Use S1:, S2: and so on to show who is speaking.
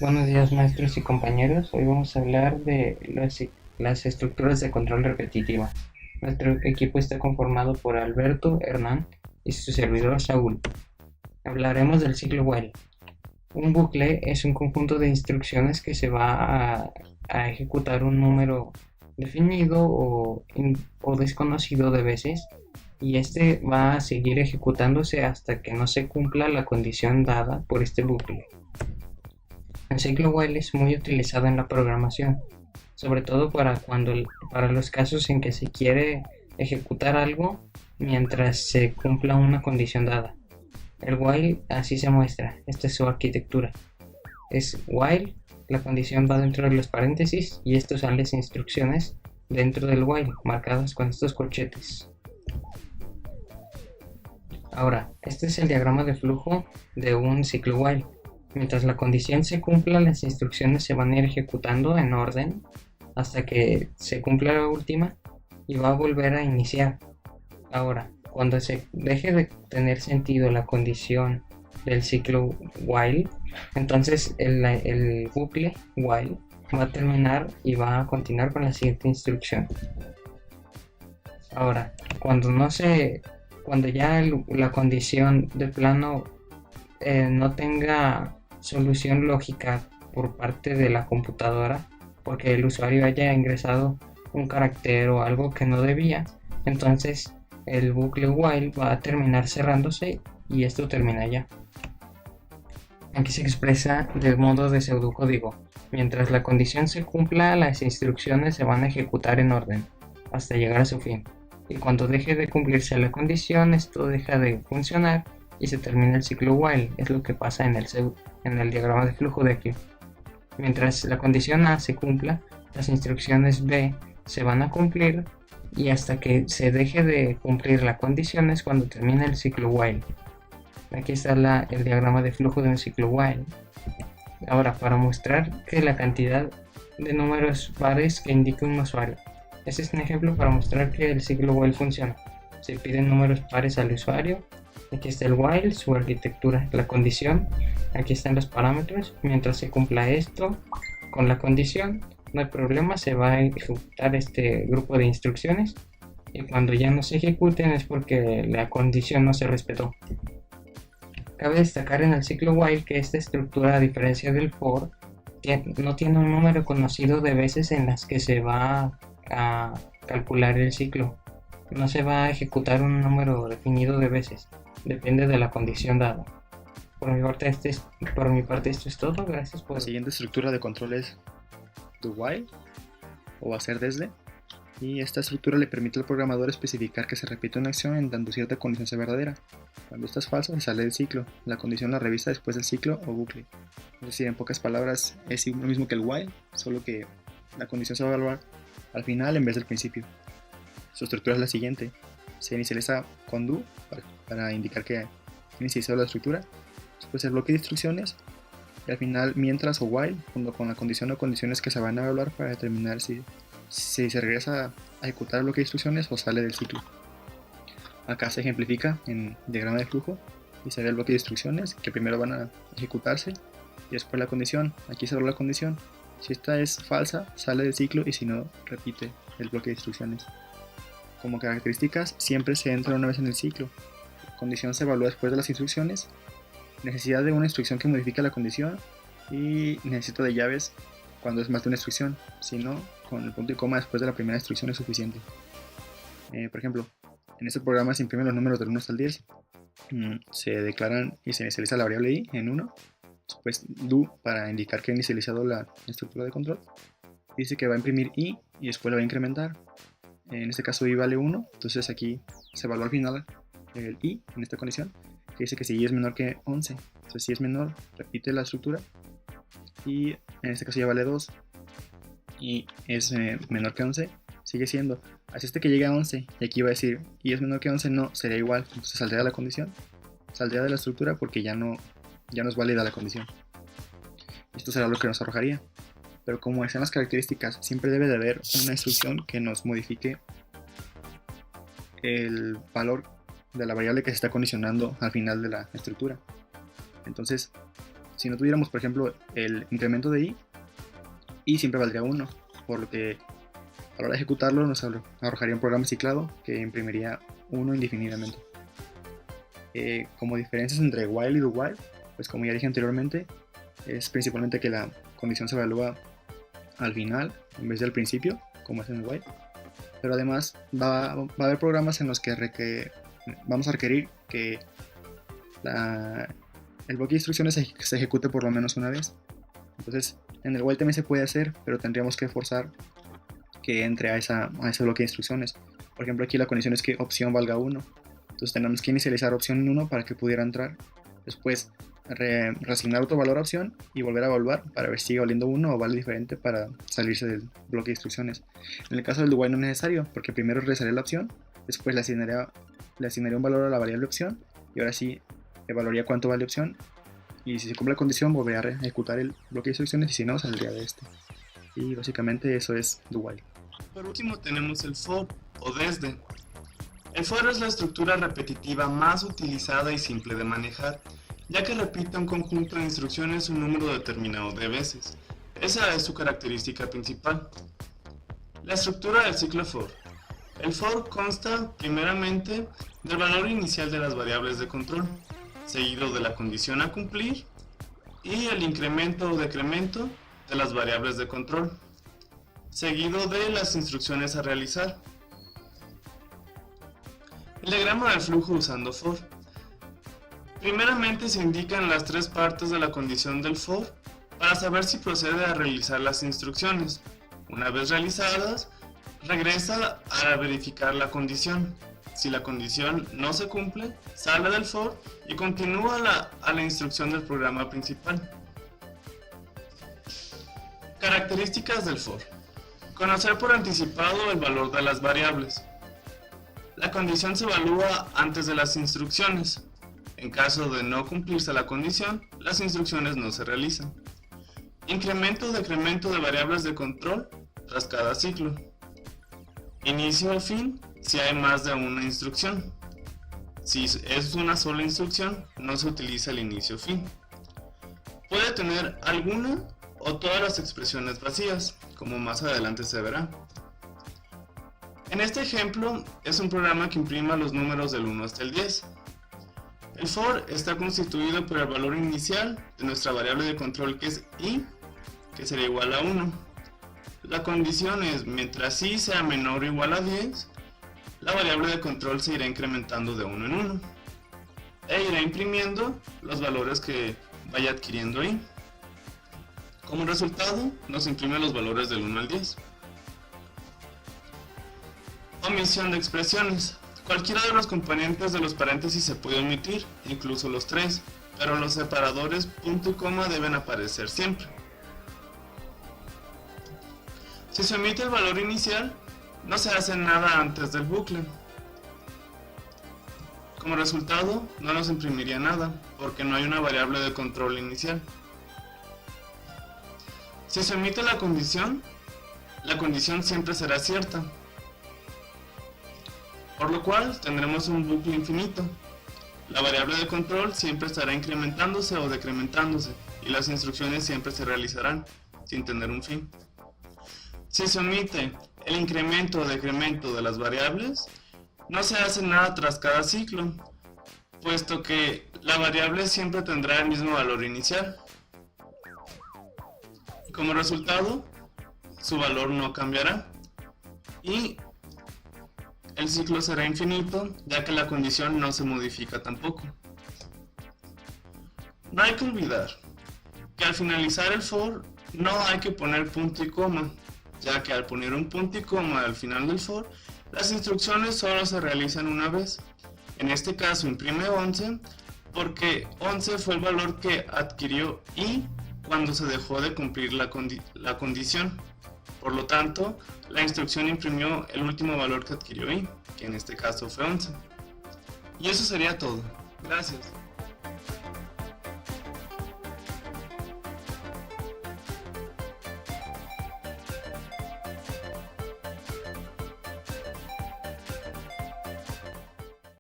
S1: Buenos días, maestros y compañeros. Hoy vamos a hablar de las estructuras de control repetitiva. Nuestro equipo está conformado por Alberto, Hernán y su servidor Saúl. Hablaremos del ciclo while. Un bucle es un conjunto de instrucciones que se va a ejecutar un número definido o desconocido de veces, y este va a seguir ejecutándose hasta que no se cumpla la condición dada por este bucle. El ciclo while es muy utilizado en la programación, sobre todo para los casos en que se quiere ejecutar algo mientras se cumpla una condición dada. El while así se muestra, esta es su arquitectura. Es while, la condición va dentro de los paréntesis y estos son las instrucciones dentro del while, marcadas con estos corchetes. Ahora, este es el diagrama de flujo de un ciclo while. Mientras la condición se cumpla, las instrucciones se van a ir ejecutando en orden hasta que se cumpla la última y va a volver a iniciar. Ahora, cuando se deje de tener sentido la condición del ciclo while, entonces el bucle while va a terminar y va a continuar con la siguiente instrucción. Ahora, cuando ya la condición de plano no tenga solución lógica por parte de la computadora, porque el usuario haya ingresado un carácter o algo que no debía, entonces el bucle while va a terminar cerrándose y esto termina ya. Aquí se expresa de modo de pseudocódigo. Mientras la condición se cumpla, las instrucciones se van a ejecutar en orden hasta llegar a su fin. Y cuando deje de cumplirse la condición, esto deja de funcionar y se termina el ciclo while. Es lo que pasa en el diagrama de flujo de aquí. Mientras la condición A se cumpla, las instrucciones B se van a cumplir y hasta que se deje de cumplir la condición es cuando termina el ciclo while. Aquí está el diagrama de flujo de un ciclo while. Ahora, para mostrar que la cantidad de números pares que indica un usuario. Este es un ejemplo para mostrar que el ciclo while funciona. Se piden números pares al usuario. Aquí está el while, su arquitectura, la condición. Aquí están los parámetros. Mientras se cumpla esto con la condición, no hay problema, se va a ejecutar este grupo de instrucciones. Y cuando ya no se ejecuten es porque la condición no se respetó. Cabe destacar en el ciclo while que esta estructura, a diferencia del for, no tiene un número conocido de veces en las que se va a calcular el ciclo. No se va a ejecutar un número definido de veces, depende de la condición dada. Por mi parte esto es todo, gracias
S2: La
S1: por...
S2: siguiente estructura de control es do while o hacer desde, y esta estructura le permite al programador especificar que se repite una acción en tanto cierta condición sea verdadera. Cuando esta es falsa, se sale del ciclo. La condición la revisa después del ciclo o bucle. Es decir, en pocas palabras, es lo mismo que el while, solo que la condición se va a evaluar al final en vez del principio. Su estructura es la siguiente. Se inicializa con do para indicar que inicializado la estructura. Después el bloque de instrucciones. Y al final mientras o while, junto con la condición o condiciones que se van a evaluar para determinar si se regresa a ejecutar el bloque de instrucciones o sale del ciclo. Acá se ejemplifica en diagrama de flujo y se ve el bloque de instrucciones que primero van a ejecutarse y después la condición. Aquí se evalúa la condición. Si esta es falsa, sale del ciclo y si no, repite el bloque de instrucciones. Como características, siempre se entra una vez en el ciclo. La condición se evalúa después de las instrucciones. Necesidad de una instrucción que modifica la condición y necesito de llaves cuando es más de una instrucción. Si no, con el punto y coma después de la primera instrucción es suficiente. Por ejemplo, en este programa se imprimen los números del 1 hasta el 10. Se declaran y se inicializa la variable i en 1. Después do para indicar que ha inicializado la estructura de control. Dice que va a imprimir i y después la va a incrementar. En este caso i vale 1, entonces aquí se evalúa al final el i en esta condición, que dice que si i es menor que 11. Entonces si es menor, repite la estructura y en este caso ya vale 2 y es menor que 11, sigue siendo. Así hasta que llegue a 11 y aquí va a decir i es menor que 11, no, sería igual, entonces saldría de la condición, saldría de la estructura porque ya no es válida la condición. Esto será lo que nos arrojaría. Pero como decían las características, siempre debe de haber una instrucción que nos modifique el valor de la variable que se está condicionando al final de la estructura. Entonces, Si no tuviéramos, por ejemplo, el incremento de i siempre valdría 1, por lo que a la hora de ejecutarlo nos arrojaría un programa ciclado que imprimiría 1 indefinidamente. Como diferencias entre while y do while, pues como ya dije anteriormente, es principalmente que la condición se evalúa al final en vez del principio, como es en el while. Pero además va a haber programas en los que vamos a requerir que el bloque de instrucciones se ejecute por lo menos una vez. Entonces en el while también se puede hacer, pero tendríamos que forzar que entre a ese bloque de instrucciones. Por ejemplo, aquí la condición es que opción valga 1. Entonces tenemos que inicializar opción 1 para que pudiera entrar. Después reasignar otro valor a opción y volver a evaluar para ver si sigue valiendo 1 o vale diferente para salirse del bloque de instrucciones. En el caso del do while no es necesario, porque primero realizaría la opción, después le asignaría un valor a la variable opción y ahora sí evaluaría cuánto vale opción, y si se cumple la condición volvería a ejecutar el bloque de instrucciones y si no saldría de este. Y básicamente eso es do while.
S3: Por último tenemos el for o desde. El for es la estructura repetitiva más utilizada y simple de manejar, ya que repite un conjunto de instrucciones un número determinado de veces. Esa es su característica principal. La estructura del ciclo for. El for consta primeramente del valor inicial de las variables de control, seguido de la condición a cumplir y el incremento o decremento de las variables de control, seguido de las instrucciones a realizar. El diagrama del flujo usando for. Primeramente se indican las tres partes de la condición del for para saber si procede a realizar las instrucciones. Una vez realizadas, regresa a verificar la condición. Si la condición no se cumple, sale del for y continúa a la instrucción del programa principal. Características del for. Conocer por anticipado el valor de las variables. La condición se evalúa antes de las instrucciones. En caso de no cumplirse la condición, las instrucciones no se realizan. Incremento o decremento de variables de control tras cada ciclo. Inicio o fin si hay más de una instrucción. Si es una sola instrucción, no se utiliza el inicio o fin. Puede tener alguna o todas las expresiones vacías, como más adelante se verá. En este ejemplo es un programa que imprima los números del 1 hasta el 10. El for está constituido por el valor inicial de nuestra variable de control que es i, que será igual a 1. La condición es mientras i sea menor o igual a 10, la variable de control se irá incrementando de 1 en 1 e irá imprimiendo los valores que vaya adquiriendo i. Como resultado, nos imprime los valores del 1 al 10. Omisión de expresiones. Cualquiera de los componentes de los paréntesis se puede omitir, incluso los tres, pero los separadores punto y coma deben aparecer siempre. Si se omite el valor inicial, no se hace nada antes del bucle. Como resultado, no nos imprimiría nada, porque no hay una variable de control inicial. Si se omite la condición siempre será cierta, por lo cual tendremos un bucle infinito. La variable de control siempre estará incrementándose o decrementándose, y las instrucciones siempre se realizarán, sin tener un fin. Si se omite el incremento o decremento de las variables, no se hace nada tras cada ciclo, puesto que la variable siempre tendrá el mismo valor inicial. Como resultado, su valor no cambiará y el ciclo será infinito, ya que la condición no se modifica tampoco. No hay que olvidar que al finalizar el for no hay que poner punto y coma, ya que al poner un punto y coma al final del for, las instrucciones solo se realizan una vez. En este caso imprime 11 porque 11 fue el valor que adquirió i cuando se dejó de cumplir la condición. Por lo tanto, la instrucción imprimió el último valor que adquirió i, que en este caso fue 11. Y eso sería todo. Gracias.